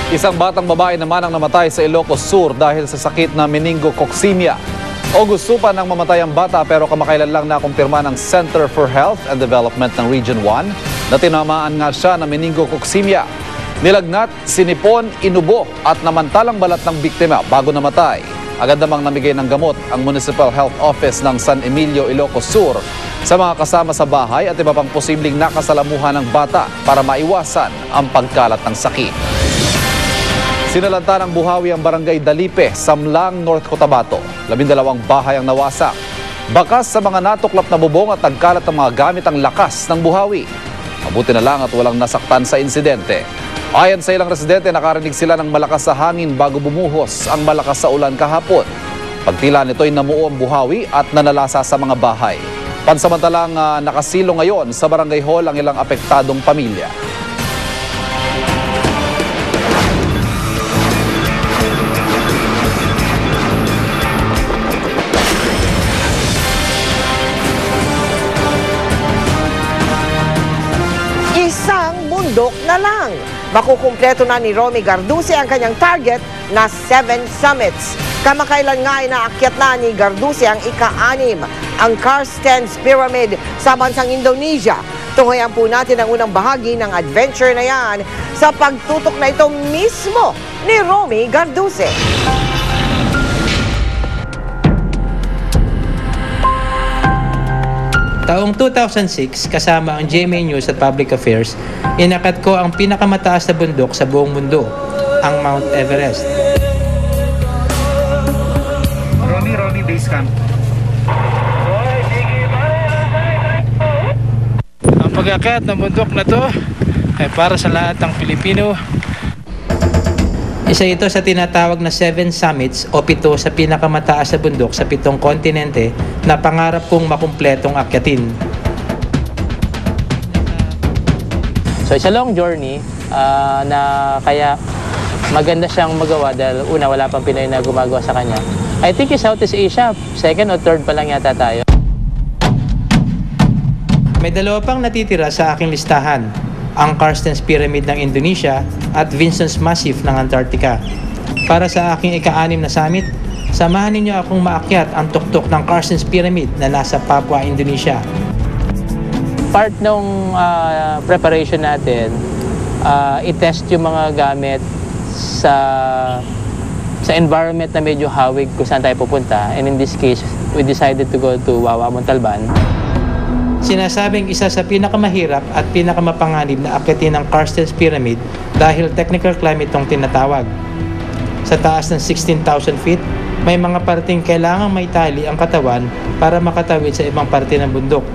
Isang batang babae naman ang namatay sa Ilocos Sur dahil sa sakit na meningococcemia. Agosto pa nang mamatay ang bata pero kamakailan lang nakumpirma ng Center for Health and Development ng Region 1 na tinamaan nga siya ng meningococcemia. Nilagnat, sinipon, inubo at namantalang balat ng biktima bago namatay. Agad namang namigay ng gamot ang Municipal Health Office ng San Emilio, Ilocos Sur sa mga kasama sa bahay at iba pang posibleng nakasalamuhan ng bata para maiwasan ang pagkalat ng sakit. Sinalanta ng buhawi ang barangay Dalipe, Samlang, North Cotabato. 12 bahay ang nawasak. Bakas sa mga natuklap na bubong at nagkalat ng mga gamit ang lakas ng buhawi. Mabuti na lang at walang nasaktan sa insidente. Ayon sa ilang residente, nakarinig sila ng malakas sa hangin bago bumuhos ang malakas sa ulan kahapon. Pagtila nito'y namuo ang buhawi at nanalasa sa mga bahay. Pansamantalang nakasilo ngayon sa barangay hall ang ilang apektadong pamilya. Bundok na lang. Makukumpleto na ni Romy Garduce ang kanyang target na 7 summits. Kamakailan nga ay naakyat na ni Garduce ang ika-6, ang Carstens Pyramid sa bansang Indonesia. Tunghayan po natin ang unang bahagi ng adventure na yan sa pagtutok na ito mismo ni Romy Garduce. Taong 2006, kasama ang GMA News at Public Affairs, inakyat ko ang pinakamataas na bundok sa buong mundo, ang Mount Everest. Romy Base Camp. Ang pag-akyat ng bundok na to ay para sa lahat ng Pilipino. Isa ito sa tinatawag na 7 summits o 7 sa pinakamataas na bundok sa 7 kontinente na pangarap kong makumpletong akyatin. So it's a long journey na kaya maganda siyang magawa dahil una wala pang Pinoy na gumagawa sa kanya. I think in Southeast Asia, 2nd or 3rd pa lang yata tayo. May 2 pang natitira sa aking listahan, ang Carstens Pyramid ng Indonesia at Vincent's Massif ng Antarctica. Para sa aking ika-6 na summit, samahan ninyo akong maakyat ang tuktok ng Carstens Pyramid na nasa Papua, Indonesia. Part ng preparation natin, i-test yung mga gamit sa environment na medyo hawig kung saan tayo pupunta. And in this case, we decided to go to Wawa, Montalban. Sinasabing isa sa pinakamahirap at pinakamapanganib na akyatin ng Carstens Pyramid dahil technical climb itong tinatawag. Sa taas ng 16,000 feet, may mga parting kailangang may tali ang katawan para makatawid sa ibang parte ng bundok.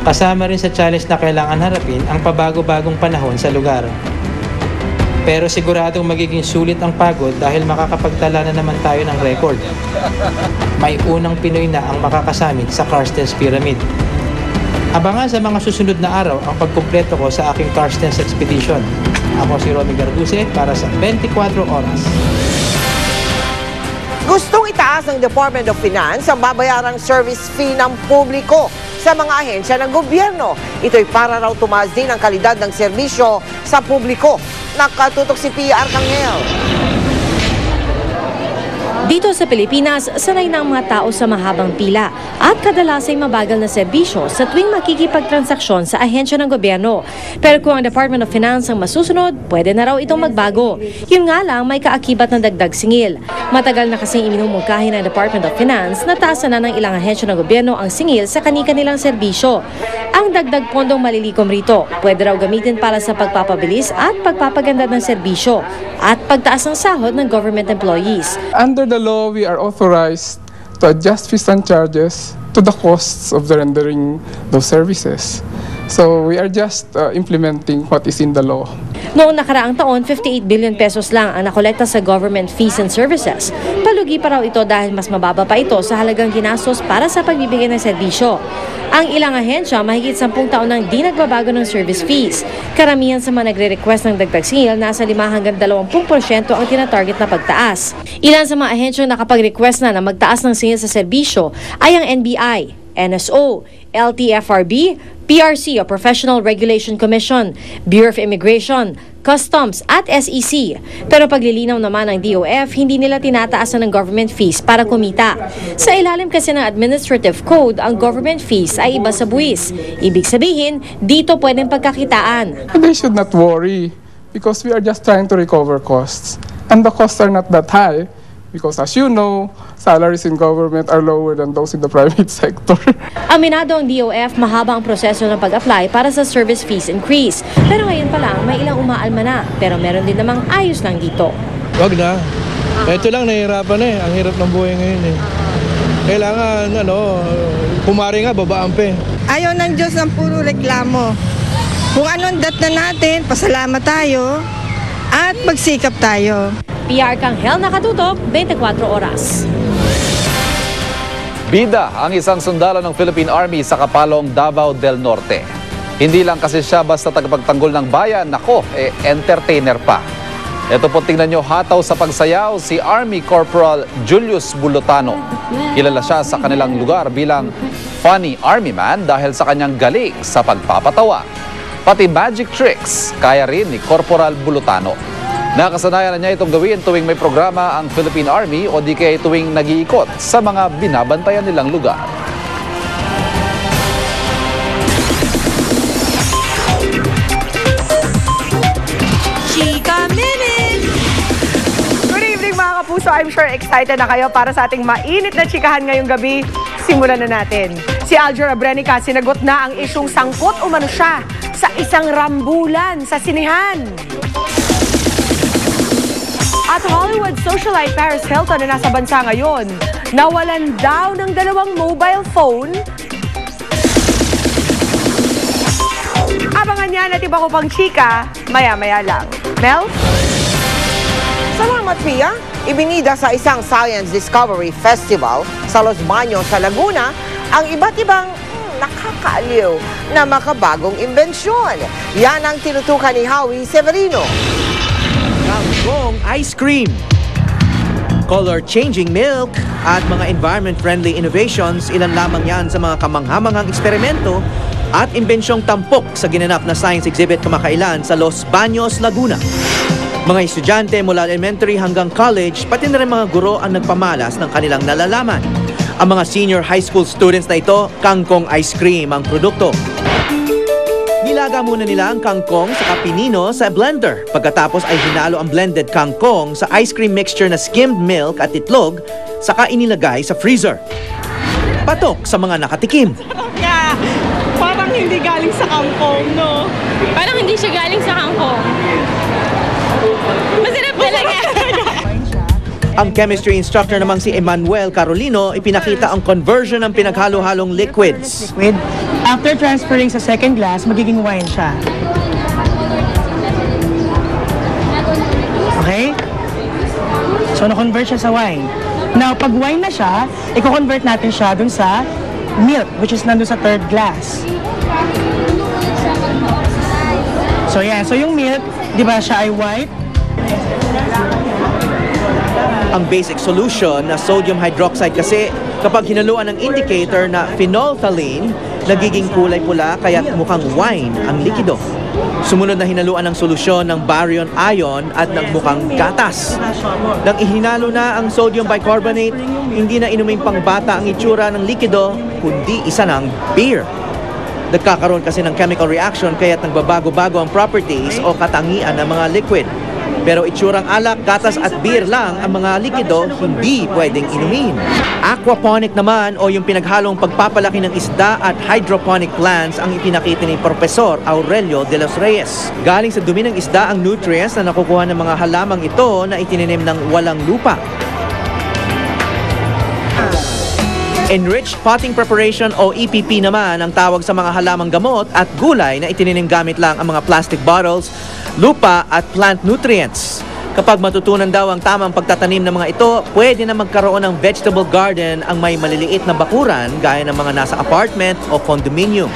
Kasama rin sa challenge na kailangan harapin ang pabago-bagong panahon sa lugar. Pero siguradong magiging sulit ang pagod dahil makakapagtala na naman tayo ng record. May unang Pinoy na ang makakasamit sa Carstens Pyramid. Abangan sa mga susunod na araw ang pagkumpleto ko sa aking Carstens Expedition. Ako si Romy Garduce para sa 24 Oras. Gustong itaas ng Department of Finance ang babayarang service fee ng publiko sa mga ahensya ng gobyerno. Ito'y para raw tumaas din ang kalidad ng serbisyo sa publiko. Nakatutok si Pia Arcangel. Dito sa Pilipinas, sanay na ang mga tao sa mahabang pila at kadalasay mabagal na serbisyo sa tuwing makikipagtransaksyon sa ahensya ng gobyerno. Pero kung ang Department of Finance ang masusunod, pwede na raw itong magbago. Yun nga lang, may kaakibat ng dagdag singil. Matagal na kasing iminumungkahi ng Department of Finance na taasan na ng ilang ahensya ng gobyerno ang singil sa kani-kanilang serbisyo. Ang dagdag pondong malilikom rito, pwede raw gamitin para sa pagpapabilis at pagpapaganda ng serbisyo at pagtaas ng sahod ng government employees. Under the law, we are authorized to adjust fees and charges to the costs of the rendering those services. So we are just implementing what is in the law. Noong nakaraang taon, 58 billion pesos lang ang nakolekta sa government fees and services. Palugi pa raw ito dahil mas mababa pa ito sa halagang ginastos para sa pagbibigay ng serbisyo. Ang ilang ahensya, mahigit 10 taon nang di nagbabago ng service fees. Karamihan sa mga nagre-request ng dagdag singil, nasa 5 hanggang 20% ang tinatarget na pagtaas. Ilan sa mga ahensyang nakapag-request na magtaas ng singil sa serbisyo ay ang NBI, NSO, LTFRB, PRC o Professional Regulation Commission, Bureau of Immigration, Customs at SEC. Pero paglilinaw naman ng DOF, hindi nila tinataasan ng government fees para kumita. Sa ilalim kasi ng Administrative Code, ang government fees ay iba sa buwis. Ibig sabihin, dito pwedeng pagkakitaan. They should not worry because we are just trying to recover costs. And the costs are not that high because, as you know, salaries in government are lower than those in the private sector. Aminado ang DOF, mahaba ang proseso ng pag-apply para sa service fees increase. Pero ngayon pa lang, may ilang umaalma na. Pero meron din namang ayos lang dito. Wag na. Ito lang, nahihirapan na eh. Ang hirap ng buhay ngayon eh. Kailangan, kumari nga, babaan pa eh. Ayaw ng Diyos ng puro reklamo. Kung anong dat na natin, pasalamat tayo at magsikap tayo. PR Kanghel, nakatutok, 24 oras. Bida ang isang sundalo ng Philippine Army sa Kapalong, Davao del Norte. Hindi lang kasi siya basta tagapagtanggol ng bayan, entertainer pa. Ito po, tingnan nyo, hataw sa pagsayaw si Army Corporal Julius Bulutano. Kilala siya sa kanilang lugar bilang funny army man dahil sa kanyang galing sa pagpapatawa. Pati magic tricks, kaya rin ni Corporal Bulutano. Nakasanayan na niya itong gawin tuwing may programa ang Philippine Army o di kaya tuwing nag-iikot sa mga binabantayan nilang lugar. Chika Minute! Good evening mga kapuso. I'm sure excited na kayo para sa ating mainit na chikahan ngayong gabi. Simulan na natin. Si Aljur Abrenica sinagot na ang isyung sangkot umano siya sa isang rambulan sa sinihan. At Hollywood socialite Paris Hilton na nasa bansa ngayon, nawalan daw ng 2 mobile phone. Abangan niya at iba ko pang chika, maya-maya lang. Mel? Salamat, Pia. Ibinida sa isang Science Discovery Festival sa Los Baños sa Laguna ang iba't ibang nakakaaliw na makabagong imbensyon. Yan ang tinutukan ni Howie Severino. Kangkong ice cream, color-changing milk, at mga environment-friendly innovations, ilan lamang yan sa mga kamanghamanghang eksperimento at imbensyong tampok sa ginanap na science exhibit kamakailan sa Los Baños, Laguna. Mga estudyante mula elementary hanggang college, pati na rin mga guro ang nagpamalas ng kanilang nalalaman. Ang mga senior high school students na ito, kangkong ice cream ang produkto. Nilaga muna nila ang kangkong sa kapinino sa blender. Pagkatapos ay hinalo ang blended kangkong sa ice cream mixture na skimmed milk at itlog, saka inilagay sa freezer. Patok sa mga nakatikim. Yeah, parang hindi galing sa kangkong, no? Parang hindi siya galing sa kangkong. Masarap talaga. Ang chemistry instructor namang si Emmanuel Carolino, ipinakita ang conversion ng pinaghalo-halong liquids. After transferring sa second glass, magiging wine siya. Okay? So, na-convert siya sa wine. Now, pag wine na siya, i-convert natin siya dun sa milk, which is nandun sa third glass. So, yeah. So, yung milk, di ba siya ay white? Ang basic solution na sodium hydroxide kasi kapag hinaluan ng indicator na phenolphthalein, nagiging kulay pula kaya mukhang wine ang likido. Sumunod na hinaluan ng solusyon ng baryon ion at nagmukhang gatas. Nang ihinalo na ang sodium bicarbonate, hindi na inuming pangbata ang itsura ng likido, kundi isa ng beer. Nagkakaroon kasi ng chemical reaction kaya't nagbabago-bago ang properties o katangian ng mga liquid. Pero itsurang alak, gatas at beer lang ang mga likido hindi pwedeng inumin. Aquaponic naman o yung pinaghalong pagpapalaki ng isda at hydroponic plants ang ipinakita ni Profesor Aurelio de los Reyes. Galing sa dumi ng isda ang nutrients na nakukuha ng mga halamang ito na itinanim ng walang lupa. Enriched Potting Preparation o EPP naman ang tawag sa mga halamang gamot at gulay na itinanim gamit lang ang mga plastic bottles, lupa at plant nutrients. Kapag matutunan daw ang tamang pagtatanim ng mga ito, pwede na magkaroon ng vegetable garden ang may maliliit na bakuran gaya ng mga nasa apartment o condominium.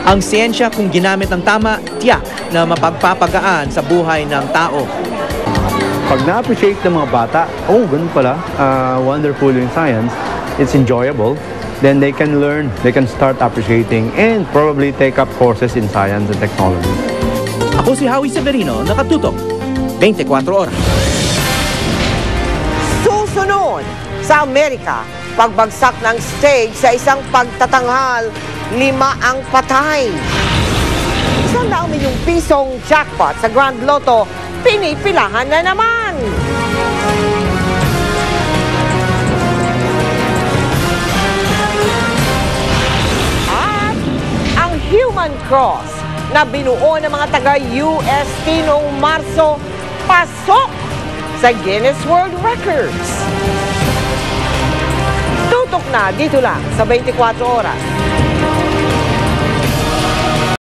Ang siyensya kung ginamit ng tama, tiyak na mapagpapagaan sa buhay ng tao. Pag na-appreciate ng mga bata, ganun pala, wonderful yung science, it's enjoyable, then they can learn, they can start appreciating, and probably take up courses in science and technology. Ako si Howie Severino, nakatutok, 24 oras. Susunod sa Amerika, pagbagsak ng stage sa isang pagtatanghal, 5 ang patay. 100 milyong pisong jackpot sa Grand Lotto, pinipilahan na naman. At ang Human Cross na binuo ng mga taga-UST noong Marso, pasok sa Guinness World Records. Tutok na dito lang sa 24 oras.